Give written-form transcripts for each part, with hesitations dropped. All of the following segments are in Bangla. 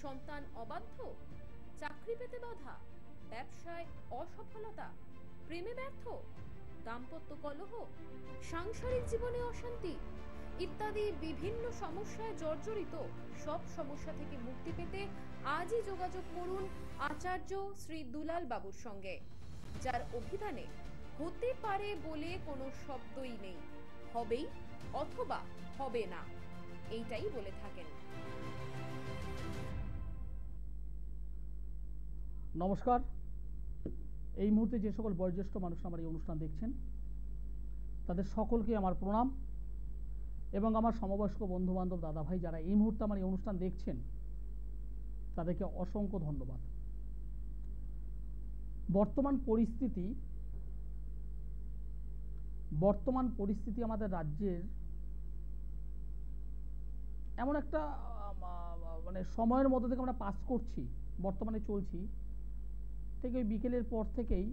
সন্তান অবাধ্য, চাকরি পেতে বাধা, ব্যবসায় অসফলতা, প্রেমে ব্যর্থ, দাম্পত্য কলহ, সাংসারিক জীবনে অশান্তি ইত্যাদি বিভিন্ন সমস্যায় জর্জরিত সব সমস্যা থেকে মুক্তি পেতে আজই যোগাযোগ করুন আচার্য শ্রী দুলাল বাবুর সঙ্গে, যার অভিধানে হতে পারে বলে কোনো শব্দই নেই, হবেই অথবা হবে না এইটাই বলে থাকেন। নমস্কার। এই মুহূর্তে যে সকল বয়োজ্যেষ্ঠ মানুষ আমার এই অনুষ্ঠান দেখছেন তাদের সকলকে আমার প্রণাম এবং আমার সমবয়স্ক বন্ধু বান্ধব দাদা ভাই যারা এই মুহূর্তে আমার এই অনুষ্ঠান দেখছেন তাদেরকে অসংখ্য ধন্যবাদ। বর্তমান পরিস্থিতি আমাদের রাজ্যের এমন একটা মানে সময়ের মধ্যে থেকে আমরা পাস করছি, বর্তমানে চলছি, ঠিক ওই বিকেলের পর থেকেই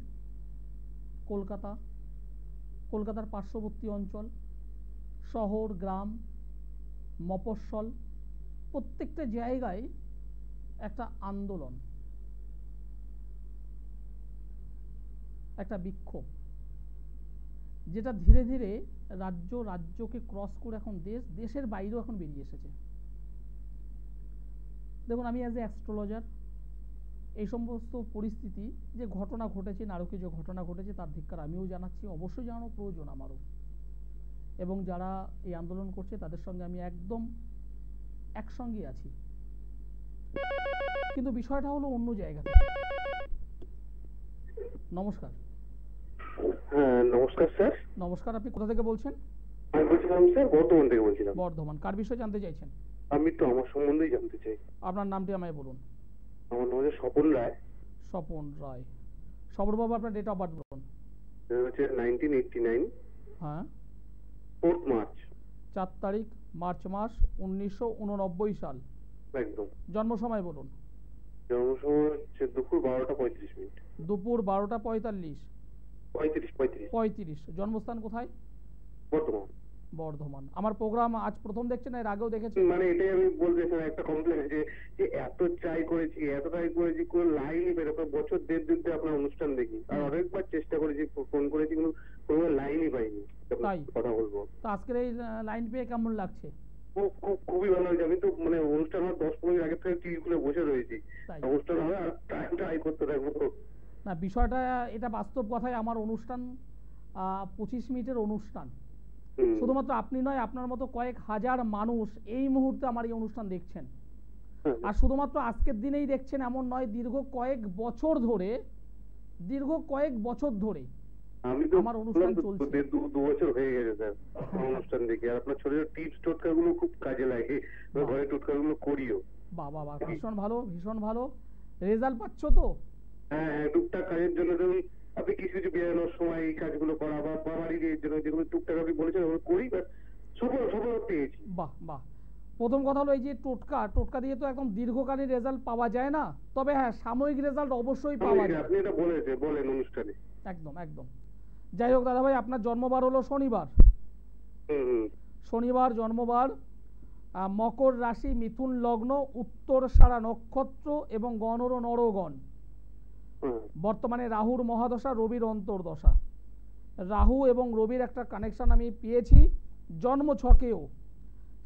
কলকাতার পার্শ্ববর্তী অঞ্চল, শহর, গ্রাম, মফস্বল প্রত্যেকটা জায়গায় একটা আন্দোলন, একটা বিক্ষোভ, যেটা ধীরে ধীরে রাজ্যকে ক্রস করে এখন দেশের বাইরেও এখন বেরিয়ে এসেছে। দেখুন, আমি অ্যাজ এ অ্যাস্ট্রোলজার এই সমস্ত পরিস্থিতি যে ঘটনা ঘটেছে, নারকীয় যে ঘটনা ঘটেছে তার ধিক্কার আমিও জানাচ্ছি, অবশ্যই জানানো প্রয়োজন আমারও, এবং যারা এই আন্দোলন করছে তাদের সঙ্গে আমি একদম একসঙ্গে আছি। কিন্তু বিষয়টা হলো অন্য জায়গা থেকে। নমস্কার। হ্যাঁ, নমস্কার স্যার। নমস্কার, আপনি কোথা থেকে বলছেন? আমি বলছিলাম স্যার বর্ধমান থেকে বলছিলাম। বর্ধমান, কার বিষয়ে জানতে চাইছেন? আমি তো আমার সম্বন্ধেই জানতে চাই। আপনার নামটি আমায় বলুন। আমার নাম হচ্ছে স্বপন রায়। স্বপন রায়। স্বপন বাবু, আপনার ডেট অফ বার্থ বলুন। হচ্ছে 1989। হ্যাঁ, 4 মার্চ। 4 তারিখ মার্চ মাস 1989 সাল। একদম। জন্ম সময় বলুন। জন্ম সময় হচ্ছে দুপুর 12:35। দুপুর 12:45। 35। জন্মস্থান কোথায়? বর্ধমান। বর্ধমান। আমার প্রোগ্রাম আজ প্রথম দেখছেন, এর আগেও দেখেছেন? মানে এটাই আমি বলতে চাই, একটা কমপ্লেন আছে যে এত ট্রাই করেছি কোনো লাইনই বেরো, বছর দেড় আপনার অনুষ্ঠান দেখি, আর অনেকবার চেষ্টা করেছি, ফোন করেছি, কিন্তু কোনো লাইনই পাইনি। তাই কথা বলবো তো আজকের এই লাইন পেয়ে কেমন লাগছে? খুবই ভালো হয়েছে। আমি তো মানে অনুষ্ঠান হওয়ার 10-15 মিনিট আগে থেকে টিভি খুলে বসে রয়েছি, অনুষ্ঠান হবে আর ট্রাই করতে থাকবো। না, বিষয়টা এটা বাস্তব কথাই। আমার অনুষ্ঠান 25 মিনিটের অনুষ্ঠান। শুধুমাত্র আপনি নয়, আপনার মতো কয়েক হাজার মানুষ এই মুহূর্তে আমার এই অনুষ্ঠান দেখছেন। আর শুধুমাত্র আজকের দিনেই দেখছেন এমন নয়, দীর্ঘ কয়েক বছর ধরে আমি তো আমার অনুষ্ঠান চলছে। 2 বছর হয়ে গেছে স্যার অনুষ্ঠান দেখি, আর আপনার ছোট টিপস টোটকাগুলো খুব কাজে লাগে, ঘরে টোটকাগুলো করিও। বাবা, ভীষণ ভালো। রেজাল্ট পাচ্ছ তো? হ্যাঁ, টুকটাক কাজের জন্য ধরুন আপনি কিছু বেরোনোর সময় এই কাজগুলো করা বা বাড়ির জন্য যেগুলো টুকটাক আপনি বলেছেন ওগুলো করি, বাট সফল পেয়েছি। বাহ। প্রথম কথা হলো, এই যে টোটকা দিয়ে তো একদম দীর্ঘকালীন রেজাল্ট পাওয়া যায় না, তবে হ্যাঁ, সাময়িক রেজাল্ট অবশ্যই পাওয়া যায়। আপনি এটা বলেন অনুষ্ঠানে। একদম। যাই হোক দাদা ভাই, আপনার জন্মবার হলো শনিবার। শনিবার জন্মবার, মকর রাশি, মিথুন লগ্ন, উত্তরসারা নক্ষত্র এবং গণর নরগণ। বর্তমানে রাহুর মহাদশা, রবির অন্তর্দশা। রাহু এবং রবির একটা কানেকশন আমি পেয়েছি জন্মছকেও।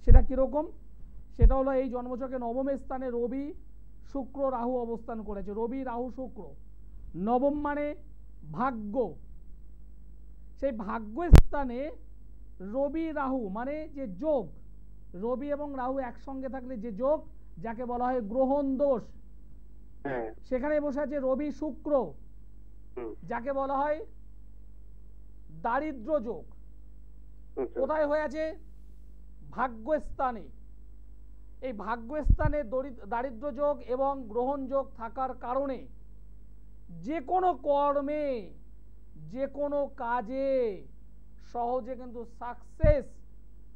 সেটা কিরকম? সেটা হলো, এই জন্মছকে নবমের স্থানে রবি, শুক্র, রাহু অবস্থান করেছে। রবি, রাহু, শুক্র। নবম মানে ভাগ্য। সেই ভাগ্য স্থানে রবি রাহু মানে যে যোগ, রবি এবং রাহু একসঙ্গে থাকলে যে যোগ, যাকে বলা হয় গ্রহণ দোষ, সেখানে বসে আছে রবি শুক্র, যাকে বলা হয় দারিদ্র যোগ। কোথায় হয়ে আছে? ভাগ্যস্থানে। এই ভাগ্যস্থানে দারিদ্র যোগ এবং গ্রহণ যোগ থাকার কারণে যে কোনো কর্মে, যে কোনো কাজে সহজে কিন্তু সাকসেস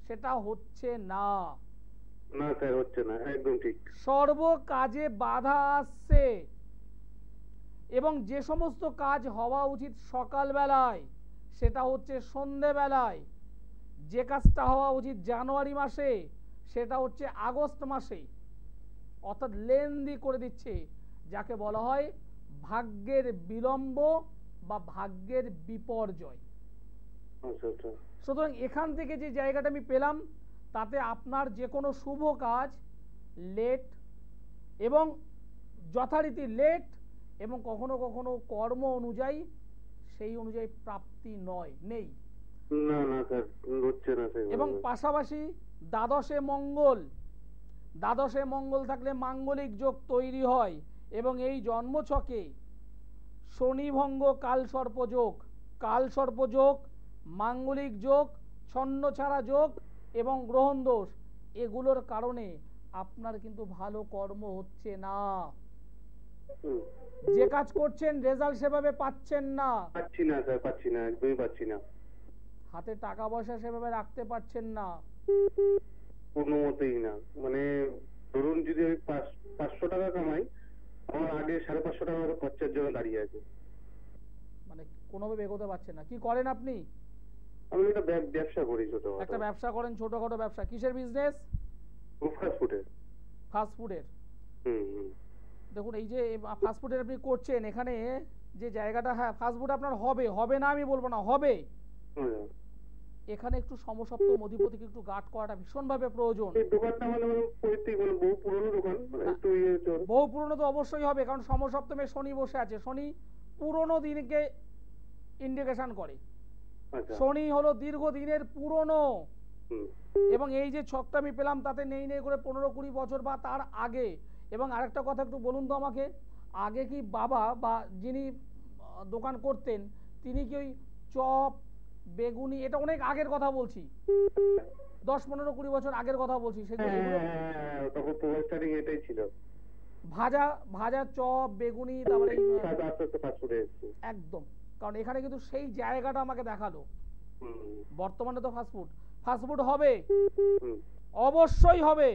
সেটা হচ্ছে না। না স্যার, হচ্ছে না, একদম ঠিক। সর্ব কাজে বাধা আসছে, এবং যে সমস্ত কাজ হওয়া উচিত সকালবেলায় সেটা হচ্ছে সন্ধেবেলায়, যে কাজটা হওয়া উচিত জানুয়ারি মাসে সেটা হচ্ছে আগস্ট মাসে। অর্থাৎ লেন্দি করে দিচ্ছে, যাকে বলা হয় ভাগ্যের বিলম্ব বা ভাগ্যের বিপর্যয়। আচ্ছা আচ্ছা। সুতরাং এখান থেকে যে জায়গাটা আমি পেলাম, তাতে আপনার যে কোনো শুভ কাজ লেট এবং যথারীতি লেট এবং কখনো কখনো কর্ম অনুযায়ী সেই অনুযায়ী প্রাপ্তি নয়, নেই। না না স্যার, হচ্ছে না স্যার। এবং পাশাপাশি দ্বাদশে মঙ্গল থাকলে মাঙ্গলিক যোগ তৈরি হয় এবং এই জন্মছকে শনিভঙ্গ কালসর্প যোগ, মাঙ্গলিক যোগ, ছন্নছাড়া যোগ এবং গ্রহণ দোষ, এগুলোর কারণে আপনার কিন্তু ভালো কর্ম হচ্ছে না। যে কাজ করছেন রেজাল্ট সেভাবে পাচ্ছেন না। পাচ্ছি না স্যার, পাচ্ছি না, একদমই পাচ্ছি না। হাতে টাকা পয়সা সেভাবে রাখতে পারছেন না। কোনো মতেই না। মানে ধরুন যদি আমি 500 টাকা কামাই, আমার আগে 550 টাকা করে খরচার জন্য দাঁড়িয়ে আছে। মানে কোনোভাবে এগোতে পারছেন না। কি করেন আপনি? আমি একটা ব্যবসা করি, ছোট একটা ব্যবসা করেন, ছোটখাটো ব্যবসা। কিসের বিজনেস? ফাস্ট ফুডের। দেখুন এই যে ফাস্ট ফুডের আপনি করছেন, এখানে যে জায়গাটা, হ্যাঁ ফাস্ট ফুড আপনার হবে না আমি বলবো না, হবে। এখানে একটু সমসপ্তম অধিপতিকে একটু গার্ড করাটা ভীষণভাবে প্রয়োজন। এই দোকানটা মানে বহু পুরনো দোকান, একটু বহু পুরনো তো অবশ্যই হবে, কারণ সমসপ্তমে শনি বসে আছে। শনি পুরনো দিনকে ইন্ডিকেশন করে। শনি হলো দীর্ঘদিনের পুরনো, এবং এই যে ছকটা আমি পেলাম তাতে নেই করে 15-20 বছর বা তার আগে। এবং আরেকটা কথা একটু বলুন তো আমাকে, আগে কি বাবা বা যিনি দোকান করতেন তিনি কি ওই চপ বেগুনি, এটা অনেক আগের কথা বলছি, 10-15-20 বছর আগের কথা বলছি, সেগুলো এটাই ছিল, ভাজা চপ বেগুনি, তারপরে একদম। কারণ এখানে কিন্তু সেই জায়গাটা আমাকে দেখালো। বর্তমানে তো ফাস্টফুড হবে, অবশ্যই হবে।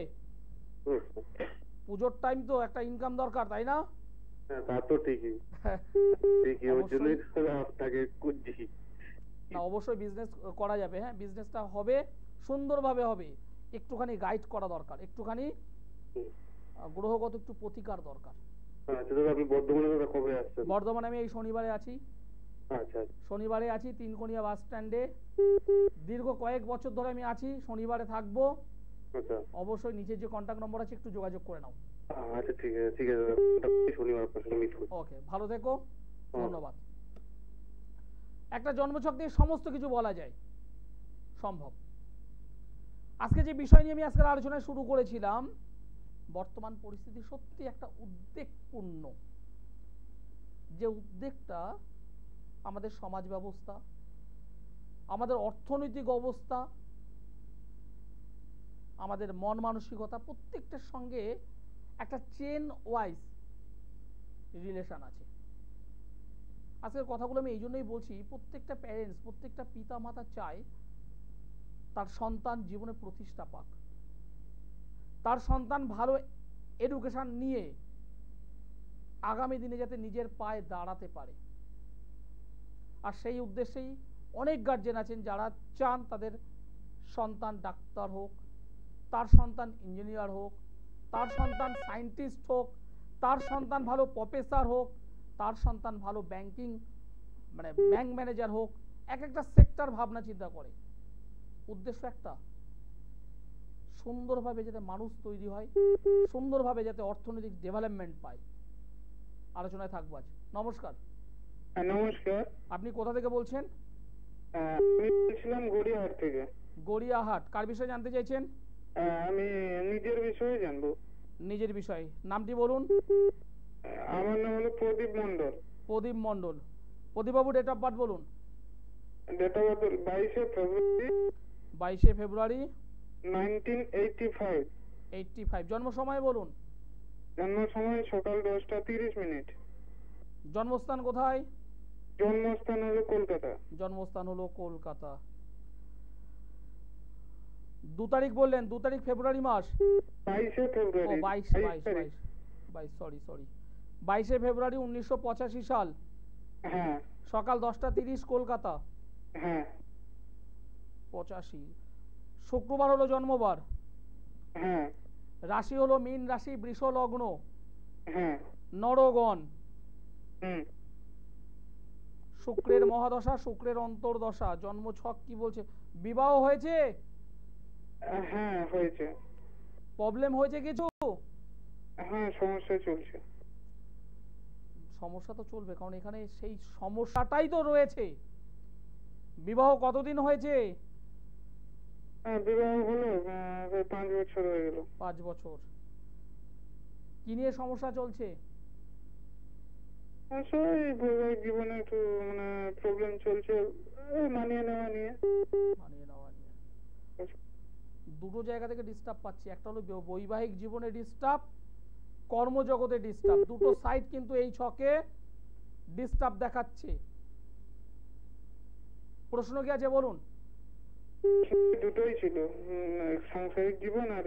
পুজোর টাইম তো একটা ইনকাম দরকার, তাই না? তা তো ঠিকই, ওর জন্যই আপনাকে খুঁজছি। না, অবশ্যই বিজনেস করা যাবে। হ্যাঁ, বিজনেসটা হবে, সুন্দরভাবে হবে। একটুখানি গাইড করা দরকার, একটুখানি গ্রহগত একটু প্রতিকার দরকার। আপনি বর্ধমানে কবে আসছেন? বর্ধমানে আমি এই শনিবারে আছি। আচ্ছা, শনিবারে আছি তিনকোনিয়া বাস স্ট্যান্ডে। দীর্ঘ কয়েক বছর ধরে আমি আছি, শনিবারে থাকবো। আচ্ছা, অবশ্যই নিচের যে কন্ট্যাক্ট নম্বর আছে একটু যোগাযোগ করে নাও। আচ্ছা ঠিক আছে, ঠিক আছে, শনিবার আপনার সঙ্গে মিট করব। ওকে, ভালো থেকো, ধন্যবাদ। একটা জন্মছক দিয়ে সমস্ত কিছু বলা যায়, সম্ভব। আজকে যে বিষয় নিয়ে আমি আজকের আলোচনা শুরু করেছিলাম, বর্তমান পরিস্থিতি সত্যি একটা উদ্বেগপূর্ণ, যে উদ্বেগটা আমাদের সমাজ ব্যবস্থা, আমাদের অর্থনৈতিক অবস্থা, আমাদের মন মানসিকতা, প্রত্যেকটার সঙ্গে একটা চেন ওয়াইজ রিলেশন আছে। আজকের কথাগুলো আমি এই জন্যই বলছি, প্রত্যেকটা প্যারেন্টস, প্রত্যেকটা পিতা মাতা চায় তার সন্তান জীবনে প্রতিষ্ঠা পাক, তার সন্তান ভালো এডুকেশন নিয়ে আগামী দিনে যাতে নিজের পায়ে দাঁড়াতে পারে। আর সেই উদ্দেশ্যেই অনেক গার্জেন আছেন যারা চান তাদের সন্তান ডাক্তার হোক, তার সন্তান ইঞ্জিনিয়ার হোক, তার সন্তান সায়েন্টিস্ট হোক, তার সন্তান ভালো প্রফেসর হোক, তার সন্তান ভালো ব্যাংক ম্যানেজার হোক। এক একটা সেক্টর ভাবনা চিন্তা করে, উদ্দেশ্য একটা, সুন্দরভাবে যাতে মানুষ তৈরি হয়, সুন্দরভাবে যাতে অর্থনৈতিক ডেভেলপমেন্ট পায়। আলোচনায় থাকবো আজ। নমস্কার। নমস্কার। আপনি কোথা থেকে বলছেন? আমি বলছিলাম গড়িয়াহাট থেকে। গড়িয়াহাট। কার বিষয়ে জানতে চাইছেন? আমি নিজের বিষয়ে জানবো। নিজের বিষয়ে, নামটি বলুন। আমার নাম হলো প্রদীপ মন্ডল। প্রদীপ মন্ডল। প্রদীপবাবু ডেট অফ বার্থ বলুন। ডেট অফ বার্থ 22শে ফেব্রুয়ারি 1985। 85। জন্ম সময় বলুন। জন্ম সময় সকাল 10:30। জন্মস্থান কোথায়? জন্মস্থান হলো কলকাতা। জন্মস্থান হলো কলকাতা। 2 তারিখ বললেন, 2 তারিখ ফেব্রুয়ারি মাস। 22শে ফেব্রুয়ারি। 22শে ফেব্রুয়ারি 1985 সাল। হ্যাঁ। সকাল 10:30 কলকাতা। হ্যাঁ। 85। শুক্রবার হলো জন্মবার। হ্যাঁ। রাশি হলো মীন রাশি, বৃষ লগ্ন, হ্যাঁ। নরগণ, হুম। শুক্রের মহাদশা, শুক্রের অন্তর্দশা। জন্মছক কি বলছে? বিবাহ হয়েছে? হ্যাঁ হয়েছে। প্রবলেম হয়েছে কিছু? হ্যাঁ সমস্যা চলছে। সমস্যা তো চলবে, কারণ এখানে সেই সমস্যাটাই তো রয়েছে। বিবাহ কতদিন হয়েছে? বিবাহ হলো 5 বছর হয়ে গেল। 5 বছর। কি নিয়ে সমস্যা চলছে? আসলে বৈবাহিক জীবনে একটু মানে প্রবলেম চলছে, মানিয়ে নেওয়া নিয়ে। মানিয়ে নেওয়া নিয়ে দুটো জায়গা থেকে ডিস্টার্ব পাচ্ছি। একটা হলো বৈবাহিক জীবনে ডিস্টার্ব, কর্মজগতে ডিস্টার্ব। দুটো সাইড কিন্তু এই ছকে ডিস্টার্ব দেখাচ্ছে। প্রশ্ন কি আছে বলুন? দুটোই ছিল, সাংসারিক জীবন আর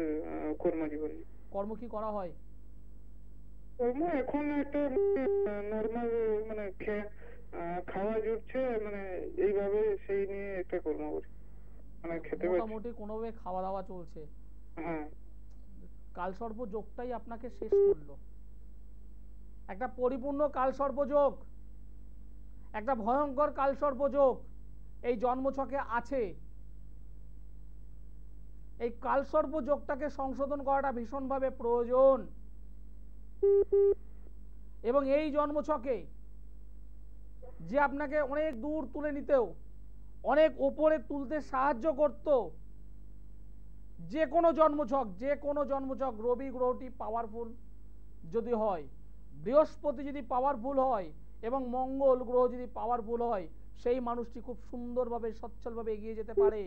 কর্মজীবন। কর্ম কি করা হয়? কর্ম এখন একটা নর্মাল মানে খাওয়া জুটছে, মানে এইভাবে সেই নিয়ে একটা কর্ম করি, মানে খেতে পাচ্ছি। মোটামুটি কোনোভাবে খাওয়া দাওয়া চলছে। হ্যাঁ। কালসর্প যোগটাই আপনাকে শেষ করলো। একটা পরিপূর্ণ কালসর্প যোগ, একটা ভয়ঙ্কর কালসর্প যোগ এই জন্মছকে আছে। এই কালসর্প যোগটাকে সংশোধন করাটা ভীষণভাবে প্রয়োজন। এবং এই জন্মছকে যে আপনাকে অনেক দূর তুলে নিতেও, অনেক ওপরে তুলতে সাহায্য করত, যে কোনো জন্মছক রবি গ্রহটি পাওয়ারফুল যদি হয়, বৃহস্পতি যদি পাওয়ারফুল হয় এবং মঙ্গল গ্রহ যদি পাওয়ারফুল হয়, সেই মানুষটি খুব সুন্দরভাবে সচ্ছলভাবে এগিয়ে যেতে পারে।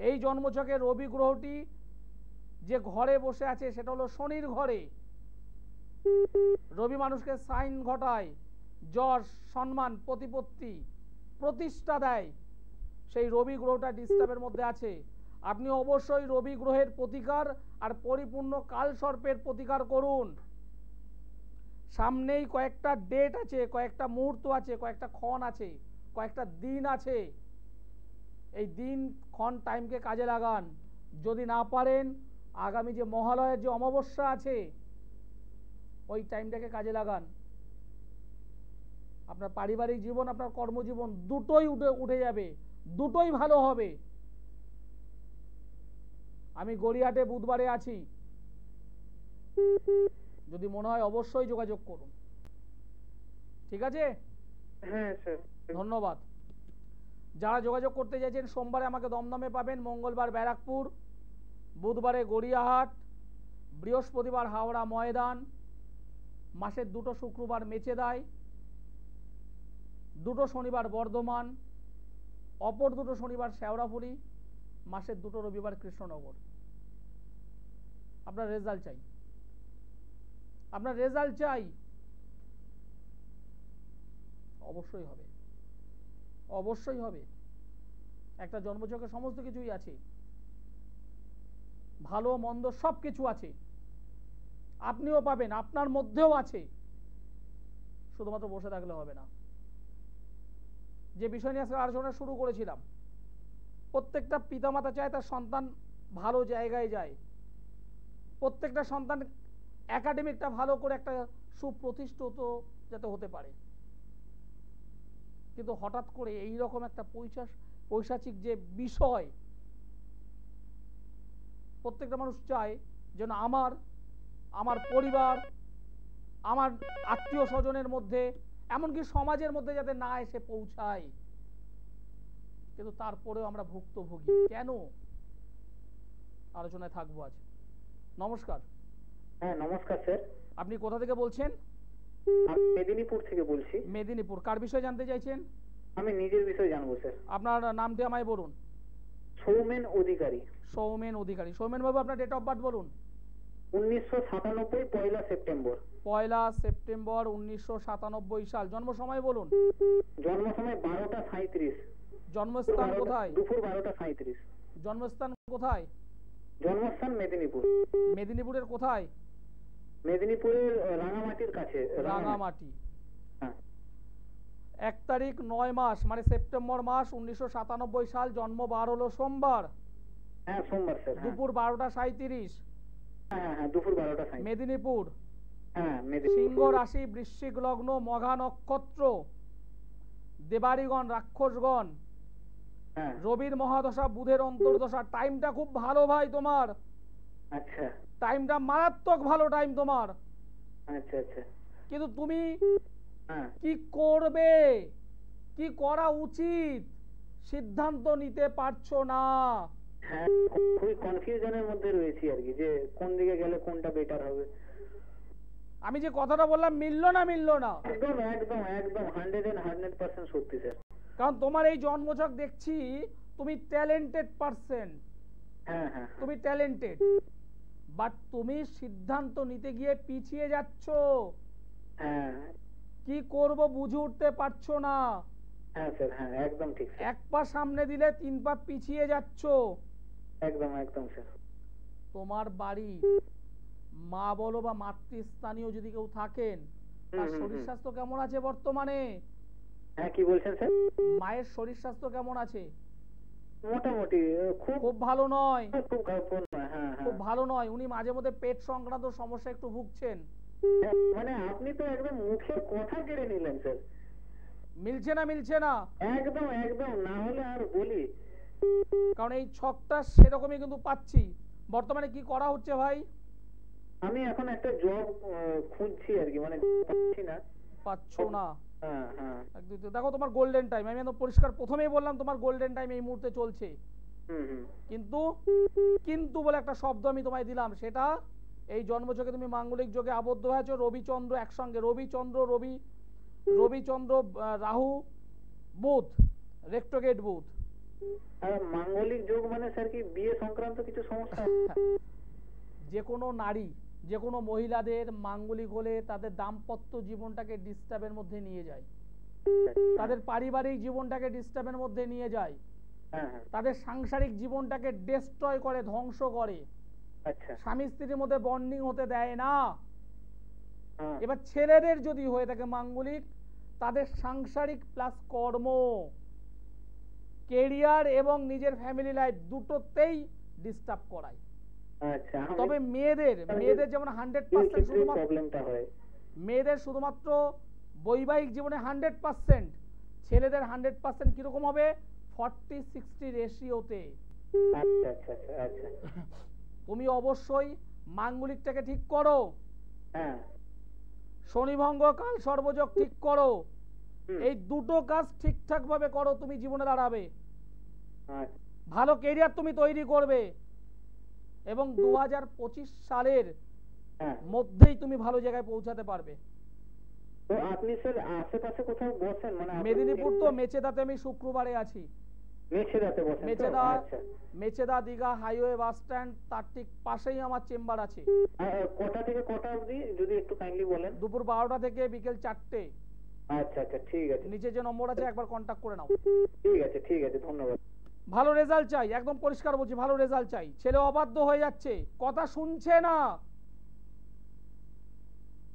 এই জন্মছকে রবি গ্রহটি যে ঘরে বসে আছে সেটা হলো শনির ঘরে। রবি মানুষকে সাইন ঘটায়, যশ, সম্মান, প্রতিপত্তি, প্রতিষ্ঠা দেয়। সেই রবি গ্রহটা ডিস্টার্বের মধ্যে আছে। আপনি অবশ্যই রবি গ্রহের প্রতিকার আর পরিপূর্ণ কালসর্পের প্রতিকার করুন। সামনেই কয়েকটা ডেট আছে, কয়েকটা মুহূর্ত আছে, কয়েকটা ক্ষণ আছে, কয়েকটা দিন আছে। এই দিন ক্ষণ টাইমকে কাজে লাগান। যদি না পারেন, আগামী যে মহালয়ের যে অমাবস্যা আছে ওই টাইমটাকে কাজে লাগান। আপনার পারিবারিক জীবন, আপনার কর্মজীবন দুটোই উঠে যাবে, দুটোই ভালো হবে। আমি গড়িয়াহাটে বুধবারে আছি, যদি মনে হয় অবশ্যই যোগাযোগ করুন। ঠিক আছে? হ্যাঁ স্যার। ধন্যবাদ। যারা যোগাযোগ করতে চাইছেন, সোমবারে আমাকে দমদমে পাবেন, মঙ্গলবার ব্যারাকপুর, বুধবারে গড়িয়াহাট, বৃহস্পতিবার হাওড়া ময়দান, মাসের 2টো শুক্রবার মেচেদায়, 2টো শনিবার বর্ধমান, অপর 2টো শনিবার শেওড়াফুলি, মাসের 2টো রবিবার কৃষ্ণনগর। আপনার রেজাল্ট চাই, আপনার রেজাল্ট চাই। অবশ্যই হবে, অবশ্যই হবে। একটা জন্মছকে সমস্ত কিছুই আছে, ভালো মন্দ সব কিছু আছে। আপনিও পাবেন, আপনার মধ্যেও আছে। শুধুমাত্র বসে থাকলে হবে না। যে বিষয় নিয়ে আজকে আলোচনা শুরু করেছিলাম, প্রত্যেকটা পিতামাতা চায় তার সন্তান ভালো জায়গায় যায়, প্রত্যেকটা সন্তান একাডেমিকটা ভালো করে একটা সুপ্রতিষ্ঠিত যাতে হতে পারে। কিন্তু হঠাৎ করে এই রকম একটা পৈশাচিক যে বিষয়, প্রত্যেকটা মানুষ চায় যেন আমার পরিবার, আমার আত্মীয় স্বজনের মধ্যে, এমনকি সমাজের মধ্যে যাতে না এসে পৌঁছায়। কিন্তু তারপরেও আমরা ভুক্তভোগী কেন? আলোচনায় থাকবো আজ। নমস্কার। হ্যাঁ নমস্কার স্যার। আপনি কোথা থেকে বলছেন? আমি মেদিনীপুর থেকে বলছি। মেদিনীপুর। কার বিষয়ে জানতে চাইছেন? আমি নিজের বিষয়ে জানবো স্যার। আপনার নামটি আমায় বলুন। সৌমেন অধিকারী। সৌমেন অধিকারী। সৌমেন বাবু, আপনার ডেট অফ বার্থ বলুন। 1997 পয়লা সেপ্টেম্বর। পয়লা সেপ্টেম্বর 1997 সাল। জন্ম সময় বলুন। জন্ম সময় 12টা 37। জন্মস্থান কোথায়? দুপুর 12টা 37। জন্মস্থান কোথায়? জন্মস্থান মেদিনীপুর। মেদিনীপুরের কোথায়? মেদিনীপুরের রাঙামাটির কাছে। রাঙামাটি। হ্যাঁ। 1 তারিখ 9 মাস মানে সেপ্টেম্বর মাস 1997 সাল। জন্ম বার হলো সোমবার। হ্যাঁ সোমবার স্যার। দুপুর 12টা 37। হ্যাঁ হ্যাঁ, দুপুর 12টা 60। মেদিনীপুর। হ্যাঁ, সিংহ রাশি, বৃশ্চিক লগ্ন, মঘা নক্ষত্র, দেবাড়িগণ, রাক্ষসগণ, হ্যাঁ। রবির মহাদশা, বুধের অন্তর্দশা। টাইমটা খুব ভালো ভাই তোমার, আচ্ছা টাইমটা মারাত্মক ভালো টাইম তোমার। আচ্ছা আচ্ছা। কিন্তু তুমি হ্যাঁ কি করবে, কি করা উচিত সিদ্ধান্ত নিতে পারছো না। হ্যাঁ, খুবই কনফিউশনের মধ্যে রয়েছি আর কি, যে কোন দিকে গেলে কোনটা বেটার হবে। আমি যে কথাটা বললাম মিললো না? মিললো না? একদম একদম একদম 100% সত্যি স্যার। কারণ তোমার এই জন্মছক দেখছি তুমি ট্যালেন্টেড পারসন, হ্যাঁ হ্যাঁ তুমি ট্যালেন্টেড, বাট তুমি সিদ্ধান্ত নিতে গিয়ে পিছিয়ে যাচ্ছ। হ্যাঁ কি করব বুঝে উঠতে পারছো না। হ্যাঁ স্যার, হ্যাঁ একদম ঠিক স্যার। এক পা সামনে দিলে 3 পা পিছিয়ে যাচ্ছ। একদম একদম স্যার। তোমার বাড়ি মা বলো বা মাতৃস্থানীয় যদি কেউ থাকেন, তার শরীর স্বাস্থ্য কেমন আছে বর্তমানে? হ্যাঁ কি বলছেন স্যার? মায়ের শরীর স্বাস্থ্য কেমন আছে? মোটামুটি, খুব ভালো নয়, খুব খারাপ নয়। হ্যাঁ খুব হ্যাঁ। ভালো নয়। উনি মাঝে মধ্যে পেট সংক্রান্ত সমস্যা একটু ভুগছেন। মানে আপনি তো একদম মুখের কথা কেড়ে নিলেন স্যার। মিলছে না? মিলছে না? একদম একদম, না হলে আর বলি। কারণ এই ছকটা সেরকমই কিন্তু পাচ্ছি। বর্তমানে কি করা হচ্ছে ভাই? আমি এখন একটা জব খুঁজছি আর কি, মানে পাচ্ছি না। পাচ্ছ না? হ্যাঁ হ্যাঁ। দেখো তোমার গোল্ডেন টাইম, আমি একদম পরিষ্কার প্রথমেই বললাম তোমার গোল্ডেন টাইম এই মুহূর্তে চলছে। কিন্তু কিন্তু বলে একটা শব্দ আমি তোমায় দিলাম, সেটা এই জন্মযোগে তুমি মাঙ্গলিক যোগে আবদ্ধ হয়েছো। রবি চন্দ্র একসঙ্গে, রবি চন্দ্র রাহু বুধ, রেক্টোগেট বুধ। আর মাঙ্গলিক যোগ মানে স্যার কি বিয়ে সংক্রান্ত কিছু সমস্যা? যে কোনো নারী, যে কোনো মহিলাদের মাঙ্গলিক হলে তাদের দাম্পত্য জীবনটাকে ডিস্টার্বের মধ্যে নিয়ে যায়, তাদের পারিবারিক জীবনটাকে ডিস্টার্বের মধ্যে নিয়ে যায়, তাদের সাংসারিক জীবনটাকে ডেস্ট্রয় করে, ধ্বংস করে। আচ্ছা। স্বামী স্ত্রীর মধ্যে বন্ডিং হতে দেয় না। এবার ছেলেদের যদি হয়ে থাকে মাঙ্গলিক, তাদের সাংসারিক প্লাস কর্ম, কেরিয়ার এবং নিজের ফ্যামিলি লাইফ দুটোতেই ডিস্টার্ব করায়। আচ্ছা। তবে মেয়েদের যেমন 100% প্রবলেমটা হয়, মেয়েদের শুধুমাত্র বৈবাহিক জীবনে 100%, ছেলেদের 100% কিরকম হবে? 40-60 রেশিওতে। আচ্ছা আচ্ছা আচ্ছা। তুমি অবশ্যই মাঙ্গলিকটাকে ঠিক করো, হ্যাঁ, শনিভঙ্গ কাল সর্বযোগ ঠিক করো। এই দুটো কাজ ঠিকঠাক ভাবে করো, তুমি জীবনে দাঁড়াবে, ভালো কেরিয়ার তুমি তৈরি করবে এবং 2025 সালের মধ্যেই তুমি ভালো জায়গায় পৌঁছাতে পারবে। তো আপনি স্যার আশেপাশে কোথাও বসেন? মানে মেদিনীপুর তো মেচেদাতে আমি শুক্রবারে আছি। মেচেদাতে বসেন? Mecheda Digha highway bus stand, তার ঠিক পাশেই আমার চেম্বার আছে। কটা থেকে কটা অবধি যদি একটু কাইন্ডলি বলেন? দুপুর 12টা থেকে বিকেল 4টে। আচ্ছা আচ্ছা, ঠিক আছে। নিচে যে নম্বর আছে একবার কন্টাক্ট করে নাও। ঠিক আছে ঠিক আছে, ধন্যবাদ। ভালো রেজাল্ট চাই, একদম পরিষ্কার বলছি, ভালো রেজাল্ট চাই। ছেলে অবাধ্য হয়ে যাচ্ছে, কথা শুনছে না।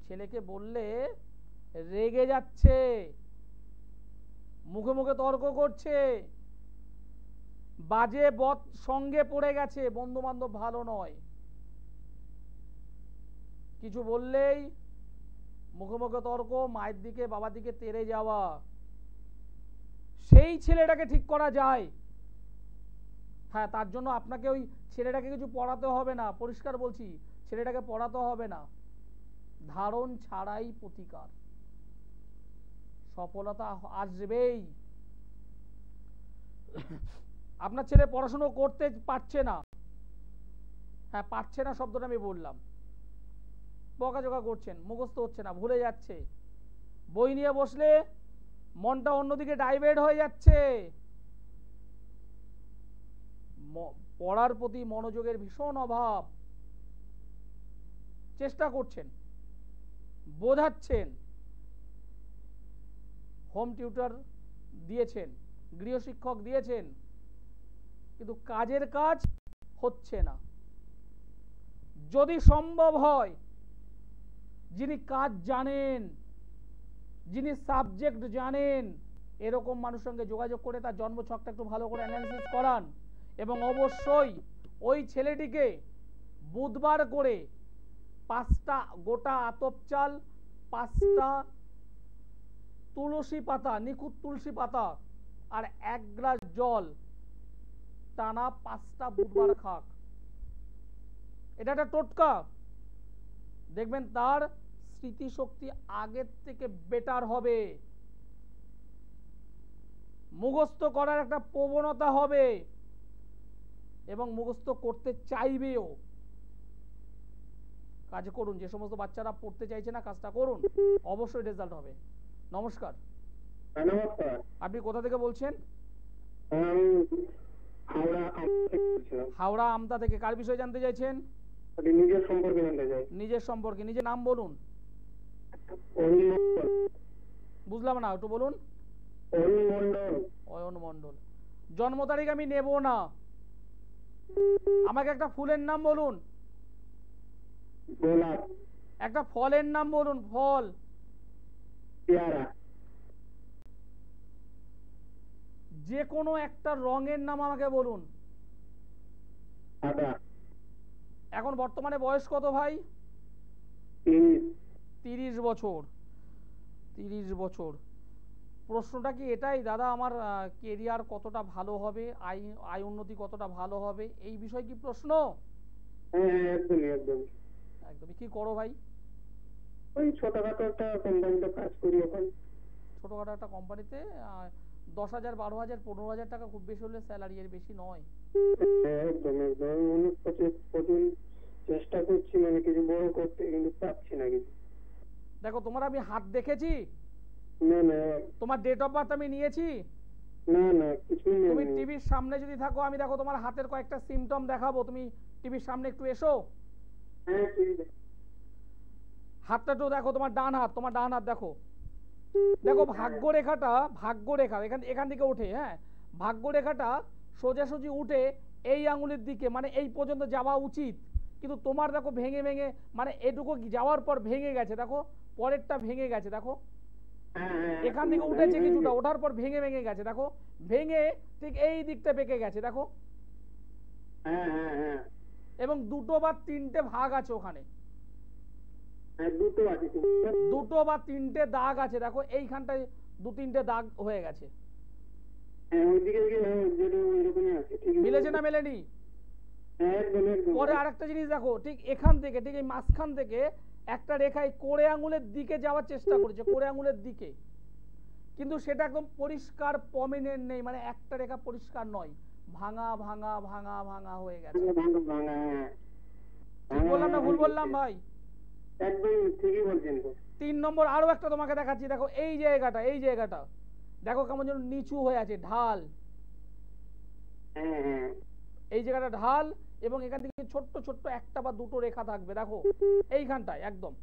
ছেলেকে বললে রেগে যাচ্ছে, মুখে মুখে তর্ক করছে, বাজে বদ সঙ্গে পড়ে গেছে, বন্ধু বান্ধব ভালো নয়। কিছু বললেই মুখে মুখে তর্ক, মায়ের দিকে বাবার দিকে তেড়ে যাওয়া। সেই ছেলেটাকে ঠিক করা যায়। হ্যাঁ, তার জন্য আপনাকে ওই ছেলেটাকে কিছু পড়াতে হবে না, পরিষ্কার বলছি, ছেলেটাকে পড়াতে হবে না। ধারণ ছাড়াই প্রতিকার, সফলতা আসবেই। আপনার ছেলে পড়াশোনা করতে পারছে না, হ্যাঁ পারছে না শব্দটা আমি বললাম, বকাঝকা করছেন, মুখস্থ হচ্ছে না, ভুলে যাচ্ছে, বই নিয়ে বসলে মনটা অন্যদিকে ডাইভার্ট হয়ে যাচ্ছে, পড়ার প্রতি মনোযোগের ভীষণ অভাব। চেষ্টা করছেন, বোঝাচ্ছেন, হোম টিউটর দিয়েছেন, গৃহশিক্ষক দিয়েছেন, কিন্তু কাজের কাজ হচ্ছে না। যদি সম্ভব হয়, যিনি কাজ জানেন, যিনি সাবজেক্ট জানেন, এরকম মানুষের সঙ্গে যোগাযোগ করে তার জন্মছকটা একটু ভালো করে অ্যানালিসিস করান এবং অবশ্যই ওই ছেলেটিকে বুধবার করে 5টা গোটা আতপ চাল, 5টা তুলসী পাতা, নিখুঁত তুলসী পাতা আর 1 গ্লাস জল টানা 5টা বুধবার খাক। এটা একটা টোটকা, দেখবেন তার স্মৃতিশক্তি আগের থেকে বেটার হবে, মুখস্থ করার একটা প্রবণতা হবে এবং মুখস্থ করতে চাইবেও। কাজ করুন, যে সমস্ত বাচ্চারা পড়তে চাইছে না কাজটা করুন, অবশ্যই রেজাল্ট হবে। নমস্কার। নমস্কার। আপনি কোথা থেকে বলছেন? আমি হাওড়া আমতা থেকে। কার বিষয়ে জানতে চাইছেন? নিজের সম্পর্কে জানতে চাই। নিজের সম্পর্কে। নিজের নাম বলুন। বুঝলাম না, একটু বলুন। অরুণ মন্ডল। অয়ন মন্ডল। জন্ম তারিখ আমি নেব না, আমাকে একটা ফুলের নাম বলুন। গোলাপ। একটা ফলের নাম বলুন। ফল। পেয়ারা। যে কোনো একটা রঙের নাম আমাকে বলুন। সাদা। এখন বর্তমানে বয়স কত ভাই? 30 বছর। 30 বছর। প্রশ্নটা কি এটাই দাদা, আমার কেরিয়ার কতটা ভালো হবে, আয় উন্নতি কতটা ভালো হবে, এই বিষয় কি প্রশ্ন? একদমই একদমই। একদমই। কি করো ভাই? ওই ছোটখাটো একটা কোম্পানিতে কাজ করি এখন। ছোটখাটো একটা কোম্পানিতে 10,000, 12,000, 15,000 টাকা খুব বেশি হলে স্যালারি, এর বেশি নয়। একদম একদম। অনেক প্রচুর চেষ্টা করছি মানে কিছু বড় করতে, কিন্তু পাচ্ছি না কিছু। দেখো, তোমার আমি হাত দেখেছি, না না। তোমার ডেট অফ বার্থ আমি নিয়েছি। না না, কিছুই নেই। তুমি টিভির সামনে যদি থাকো, আমি দেখো তোমার হাতের কয়েকটা সিমটম দেখাবো, তুমি টিভির সামনে একটু এসো। হ্যাঁ ঠিক আছে। হাতটা একটু দেখো, তোমার ডান হাত, তোমার ডান হাত দেখো। দেখো ভাগ্যরেখাটা, ভাগ্যরেখা এখান থেকে উঠে, হ্যাঁ, ভাগ্যরেখাটা সোজাসুজি উঠে এই আঙুলের দিকে, মানে এই পর্যন্ত যাওয়া উচিত, কিন্তু তোমার দেখো ভেঙে ভেঙে, মানে এটুকু যাওয়ার পর ভেঙে গেছে, দেখো পরেরটা ভেঙে গেছে, দেখো এখান থেকে উঠেছে কিছুটা, ওঠার পর ভেঙে ভেঙে গেছে, দেখো ভেঙে ঠিক এই দিকটা বেঁকে গেছে, দেখো। এবং 2 বা 3টে ভাগ আছে ওখানে, 2 বা 3টে দাগ আছে, দেখো এইখানটায় 2-3টে দাগ হয়ে গেছে। মিলেছে না মেলেনি? পরে আরেকটা জিনিস দেখো, ঠিক এখান থেকে, ঠিক এই মাঝখান থেকে একটা রেখায় কোড়ে আঙুলের দিকে যাওয়ার চেষ্টা করেছে, কোড়ে আঙুলের দিকে, কিন্তু সেটা একদম পরিষ্কার প্রমিনেন্ট নেই, মানে একটা রেখা পরিষ্কার নয়, ভাঙা ভাঙা ভাঙা ভাঙা হয়ে গেছে। ঠিক বললাম না ভুল বললাম ভাই? একদম ঠিকই বলছেন। 3 নম্বর আরো একটা তোমাকে দেখাচ্ছি, দেখো এই জায়গাটা, এই জায়গাটা দেখো কেমন যেন নিচু হয়ে আছে, ঢাল, এই জায়গাটা ঢাল, এবং এখান থেকে ছোট্ট ছোট্ট 1টা বা 2টো রেখা থাকবে, দেখো এইখানটায় একদম।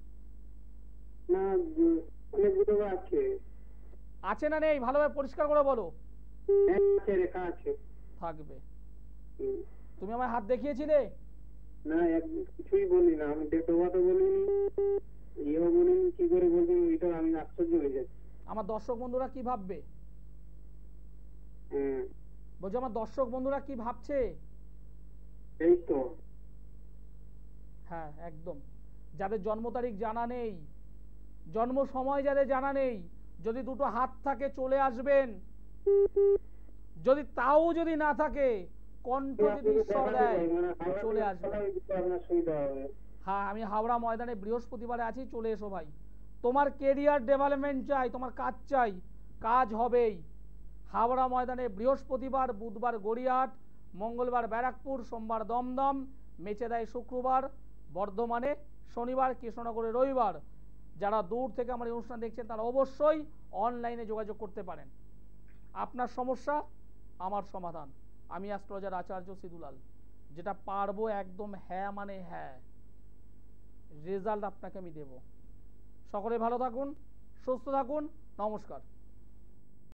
না অনেকগুলো আছে। আছে না নেই? ভালোভাবে পরিষ্কার করে বলো। আছে, রেখা আছে। থাকবে। তুমি আমার হাত দেখিয়েছিলে? না, কিছুই বলি না আমি, ডেট অফ বার্থ বলিনি, ইয়েও বলিনি, কি করে বলবো এটা আমি আশ্চর্য হয়ে যাচ্ছি। আমার দর্শক বন্ধুরা কি ভাববে? বলছি আমার দর্শক বন্ধুরা কি ভাবছে? এই তো। হ্যাঁ একদম। যাদের জন্ম তারিখ জানা নেই, জন্ম সময় যাদের জানা নেই, যদি 2টো হাত থাকে চলে আসবেন, যদি তাও যদি না থাকে, কণ্ঠ যদি ঈশ্বর দেয় চলে আসবে। হ্যাঁ, আমি হাওড়া ময়দানে বৃহস্পতিবারে আছি, চলে এসো ভাই। তোমার কেরিয়ার ডেভেলপমেন্ট চাই, তোমার কাজ চাই, কাজ হবেই। হাওড়া ময়দানে বৃহস্পতিবার, বুধবার গড়িয়াহাট, মঙ্গলবার ব্যারাকপুর, সোমবার দমদম, মেচেদায় শুক্রবার, বর্ধমানে শনিবার, কৃষ্ণনগরে রবিবার। যারা দূর থেকে আমার এই অনুষ্ঠান দেখছেন তারা অবশ্যই অনলাইনে যোগাযোগ করতে পারেন। আপনার সমস্যা আমার সমাধান। আমি অ্যাস্ট্রোলজার আচার্য সিদুলাল। যেটা পারবো একদম হ্যাঁ মানে হ্যাঁ, রেজাল্ট আপনাকে আমি দেব। সকলে ভালো থাকুন, সুস্থ থাকুন, নমস্কার।